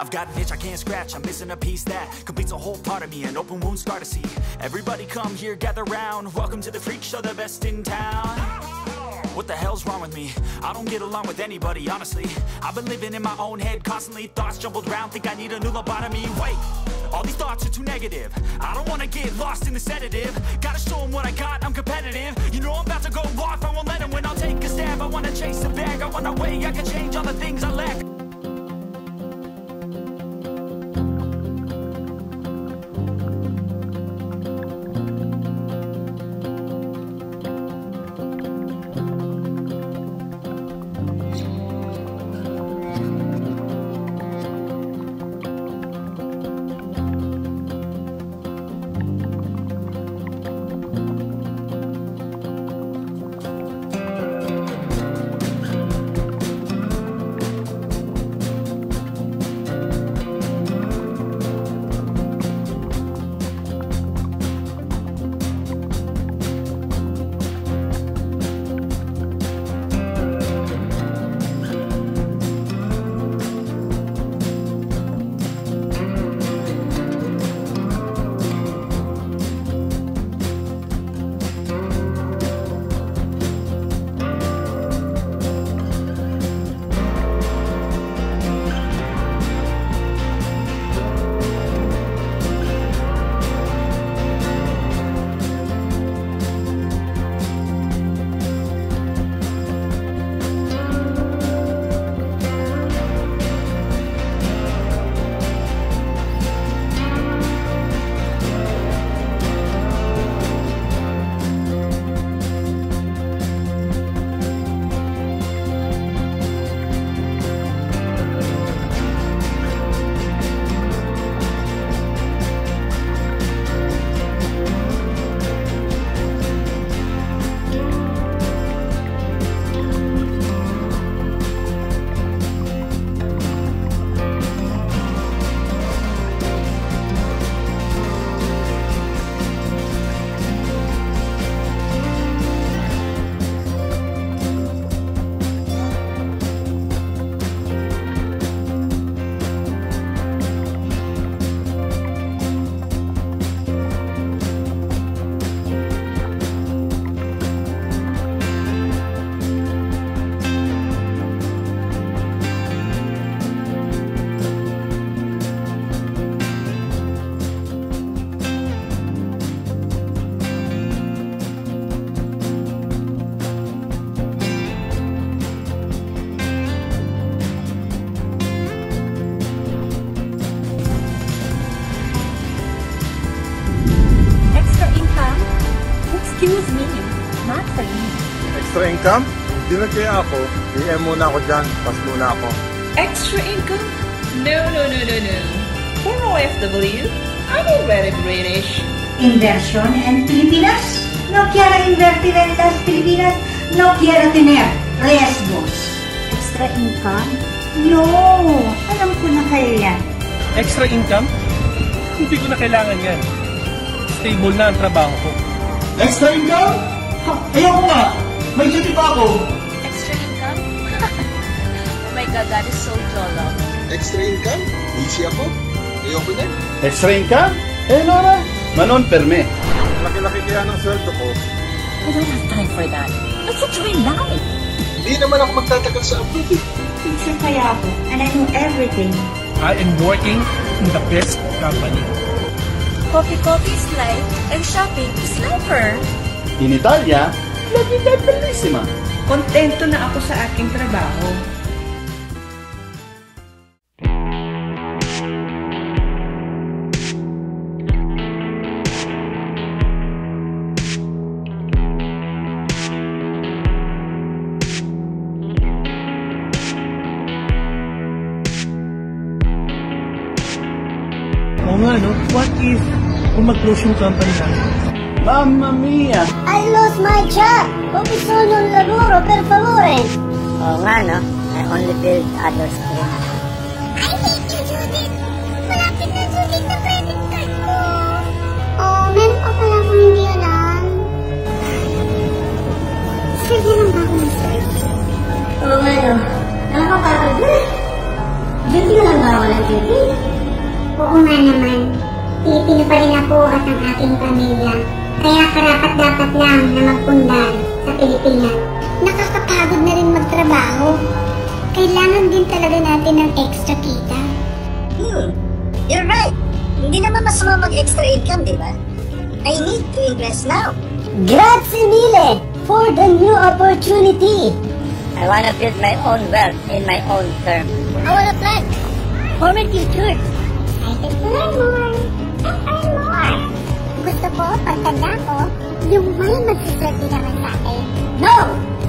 I've got an itch I can't scratch, I'm missing a piece that completes a whole part of me, an open wound scar to see. Everybody come here, gather round, welcome to the freak show, the best in town. What the hell's wrong with me? I don't get along with anybody, honestly. I've been living in my own head constantly, thoughts jumbled round, think I need a new lobotomy. Wait, all these thoughts are too negative. I don't wanna get lost in the sedative. Gotta show them what I got, I'm competitive. You know I'm about to go off, I won't let them win. I'll take a stab, I wanna chase the bag. I want a way I can change all the things I lack. Excuse me, not for you. Extra income? Hindi na kaya ako. DM muna ako dyan. Pas muna ako. Extra income? No. For OFW, I'm already British. Inversión en Pilipinas. No quiero invertir en las Pilipinas. No quiero tener riesgos. Extra income? No. Alam ko na kayo yan. Extra income? Hindi ko na kailangan yan. Stable na ang trabaho ko. Extra income? Ayoko nga! May duty pa ako! Extra income? Oh my God, that is so jolly. Extra income? Easy ako? Ayoko na. Extra income? Nora, manon perme. Laki-laki kaya ng sweldo ko. I don't have time for that. That's a dream life. Hindi naman ako magtatagal sa abroad eh. Teacher kaya ako, and I know everything. I am working in the best company. Coffee is life, and shopping is lifer. In Italia, la vita è bellissima. Kontento na ako sa aking trabaho. Oo nga, no? What if kung mag-close yung company natin? Mamma mia! I lost my job! Ho bisogno di lavoro, per favore! Oo nga, no? I only build others' dreams. I hate you, Judith! Malapit na, Judith, na credit card ko! Oh, meron pa pala akong hindi alam. Sige lang ba ako na-stress? Oo nga, no? Nakakapagod na. Duty na lang ba ako ng duty? Oo nga naman. Pilipino pa rin ako at ang aking pamilya. Kaya karapat-dapat lang na magpundar sa Pilipinas. Nakakapagod na rin magtrabaho. Kailangan din talaga natin ng extra kita. You're right. Hindi naman masama mag-extra income, di ba? I need to invest now. Grazie mille for the new opportunity. I wanna build my own wealth in my own terms. I wanna plan for my future. Excited to learn more and earn more. Gusto ko, pagtanda ko, yung may magsiswerte naman sa akin. No!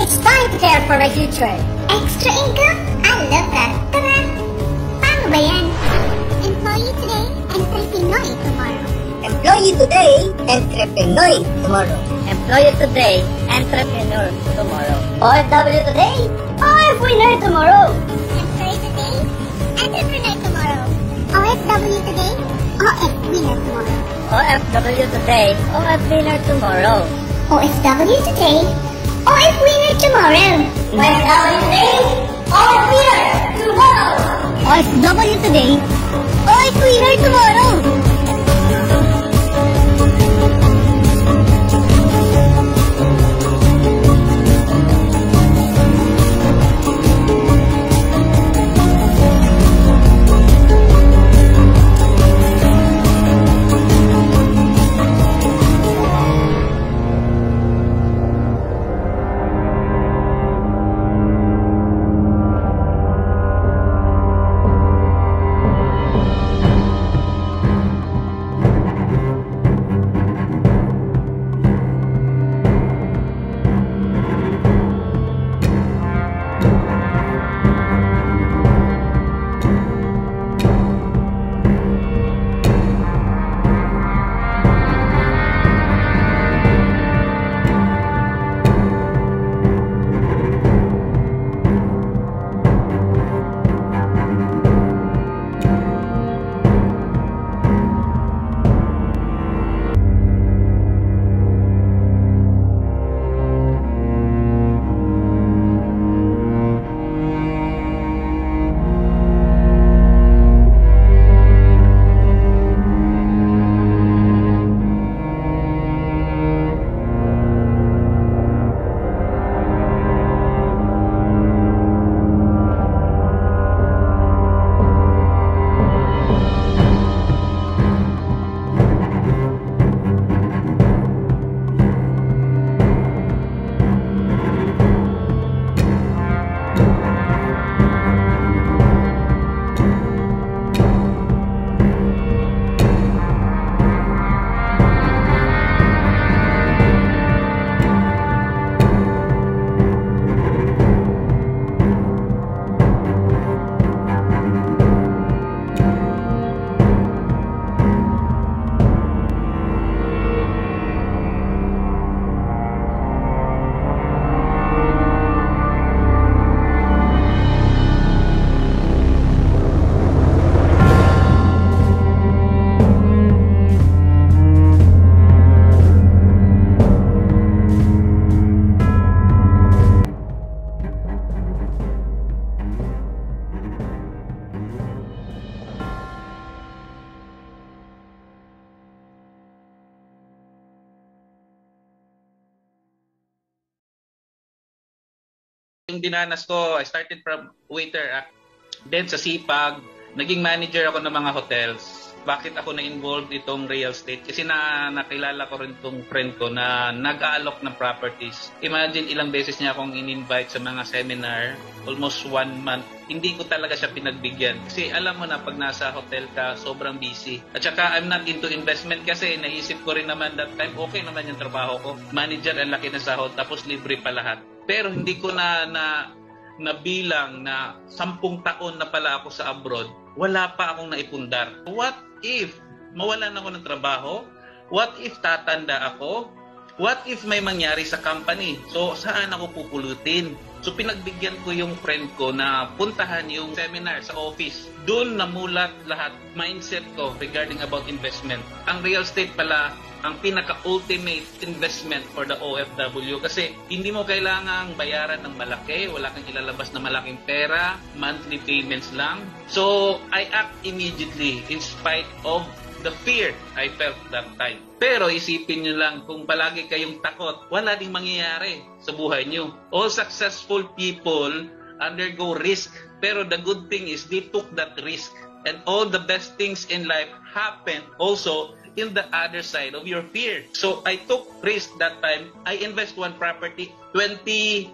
It's time to care for my future. Extra income? I love that. Tara! Paano ba yan? Employee today, entrepreneur tomorrow. Employee today, entrepreneur tomorrow. Employee today, entrepreneur tomorrow. OFW today, OF winner tomorrow. Employee today, entrepreneur tomorrow. OFW today, OF winner tomorrow. OFW today, OF winner tomorrow. OFW today, OF winner tomorrow. OFW today, OF winner tomorrow. OFW today, OF winner tomorrow. Yung dinanas ko, I started from waiter, then sa sipag, naging manager ako ng mga hotels. Bakit ako na-involved itong real estate? Kasi nakilala ko rin itong friend ko na nag-aalok ng properties. Imagine ilang beses niya akong in-invite sa mga seminar, almost 1 month. Hindi ko talaga siya pinagbigyan. Kasi alam mo na pag nasa hotel ka, sobrang busy. At saka I'm not into investment kasi naisip ko rin naman that time, okay naman yung trabaho ko. Manager, ang laki na sahod, tapos libre pa lahat. Pero hindi ko nabilang na 10 taon na pala ako sa abroad, wala pa akong naipundar. What if mawalan ako ng trabaho? What if tatanda ako? What if may mangyari sa company? So, saan ako pupulutin? So pinagbigyan ko yung friend ko na puntahan yung seminar sa office. Doon namulat lahat mindset ko regarding about investment. Ang real estate pala ang pinaka-ultimate investment for the OFW kasi hindi mo kailangang bayaran ng malaki, wala kang ilalabas na malaking pera, monthly payments lang. So, I act immediately in spite of the fear I felt that time. Pero isipin nyo lang, kung palagi kayong takot, wala ding mangyayari sa buhay nyo. All successful people undergo risk, pero the good thing is they took that risk. And all the best things in life happen also in the other side of your fear. So I took risk that time. I invest one property. 2013,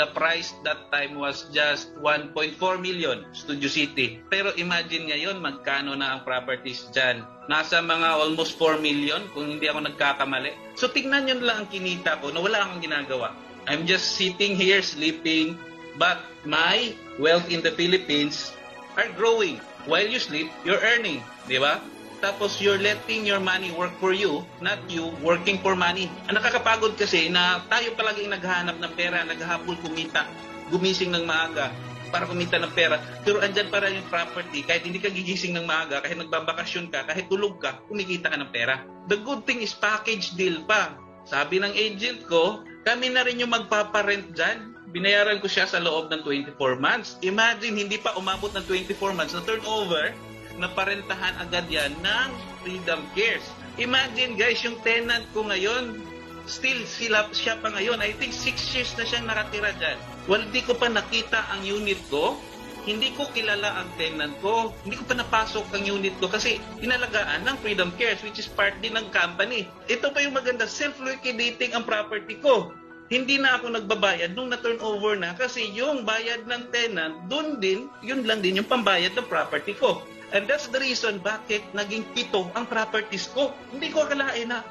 the price that time was just 1.4 million, Studio City. Pero imagine ngayon, magkano na ang properties dyan? Nasa mga almost 4 million, kung hindi ako nagkakamali. So tingnan nyo lang ang kinita ko na wala akong ginagawa. I'm just sitting here sleeping, but my wealth in the Philippines are growing. While you sleep, you're earning. Di ba? Tapos you're letting your money work for you, not you working for money. Ang nakakapagod kasi na tayo palaging naghahanap ng pera, naghahapon kumita, gumising ng maaga para kumita ng pera. Pero andyan para yung property, kahit hindi ka gigising ng maaga, kahit nagbabakasyon ka, kahit tulog ka, kumikita ka ng pera. The good thing is package deal pa. Sabi ng agent ko, kami na rin yung magpaparent dyan. Binayaran ko siya sa loob ng 24 months. Imagine, hindi pa umabot ng 24 months na turnover, na parentahan agad yan ng Freedom Cares. Imagine guys, yung tenant ko ngayon, still siya pa ngayon, I think 6 years na siyang nakatira dyan. Well, hindi ko pa nakita ang unit ko, hindi ko kilala ang tenant ko, hindi ko pa napasok ang unit ko kasi inalagaan ng Freedom Cares, which is part din ng company. Ito pa yung maganda, self-liquidating ang property ko. Hindi na ako nagbabayad nung na-turnover na kasi yung bayad ng tenant, doon din, yun lang din yung pambayad ng property ko. And that's the reason bakit naging 7 ang properties ko. Hindi ko akalain na,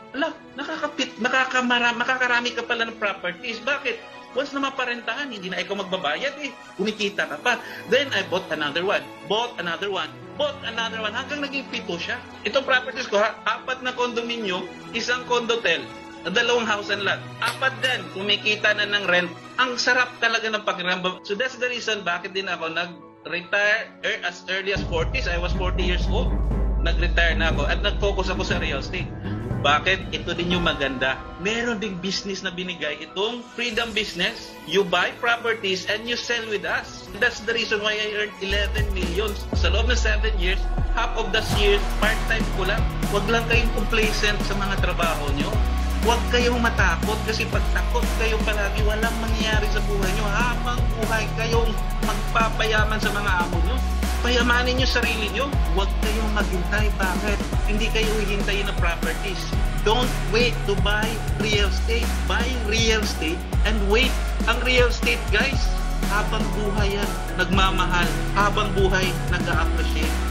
makakarami ka pala ng properties. Bakit? Once na maparentahan, hindi na ikaw magbabayad eh. Kumikita ka pa. Then I bought another one. Hanggang naging 7 siya. Itong properties ko, 4 na condominium, 1 condotel, 2 house and lot. 4 din, kumikita na ng rent. Ang sarap talaga ng pakiramdam. So that's the reason bakit din ako nag-retire as early as 40s. I was 40 years old. Nag-retire na ako at nag-focus ako sa real estate. Bakit? Ito din yung maganda. Meron ding business na binigay itong Freedom Business. You buy properties and you sell with us. That's the reason why I earned 11 million. Sa loob ng 7 years, half of the year, part-time ko lang. Huwag lang kayong complacent sa mga trabaho nyo. Huwag kayong matakot kasi pag takot kayo palagi, walang mangyayari sa buhay nyo. Habang buhay kayong magpapayaman sa mga amo nyo. Payamanin nyo sarili nyo. Huwag kayong maghintay. Bakit? Hindi kayo hihintayin ng properties. Don't wait to buy real estate. Buy real estate and wait. Ang real estate, guys, habang buhay yan, nagmamahal. Habang buhay, nag-a-appreciate.